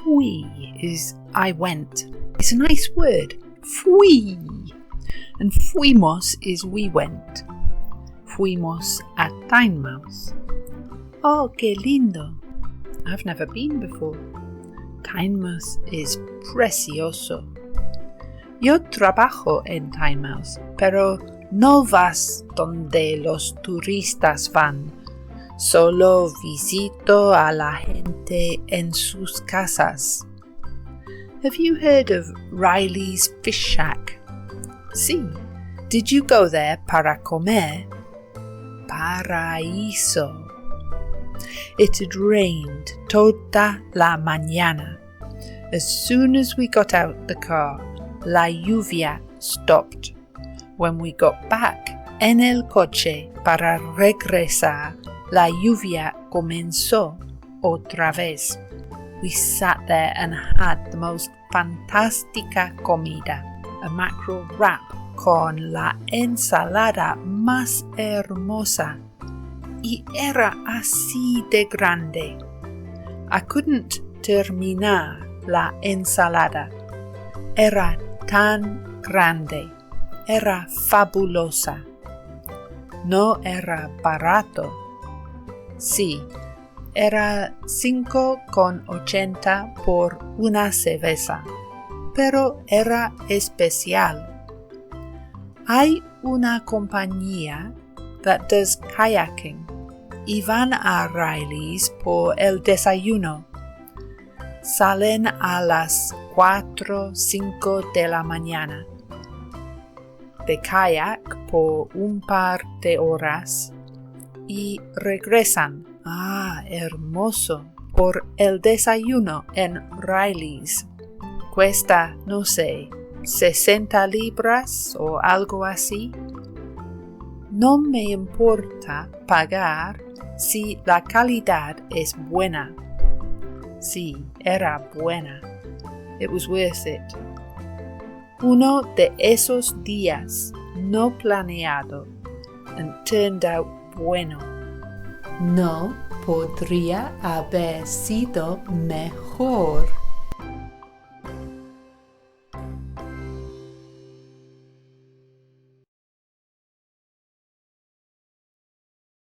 fui is I went. It's a nice word. Fui. And fuimos is we went. Fuimos at Tynemouth. Oh, qué lindo. I've never been before. Tynemouth is precioso. Yo trabajo en Tynemouth, pero no vas donde los turistas van. Solo visito a la gente en sus casas. Have you heard of Riley's Fish Shack? Sí. Did you go there para comer? Paraíso. It had rained toda la mañana. As soon as we got out the car, la lluvia stopped. When we got back en el coche para regresar, la lluvia comenzó otra vez. We sat there and had the most fantástica comida, a mackerel wrap con la ensalada más hermosa. Y era así de grande. I couldn't terminar la ensalada. Era tan grande. Era fabulosa. No era barato. Sí, era 5,80 por una cerveza, pero era especial. Hay una compañía that does kayaking y van a Riley's por el desayuno. Salen a las 4-5 de la mañana. De kayak por un par de horas y regresan. Hermoso. Por el desayuno en Riley's. Cuesta, no sé, 60 libras o algo así. No me importa pagar si la calidad es buena. Sí, era buena. It was worth it. Uno de esos días no planeado and turned out bueno. No podría haber sido mejor.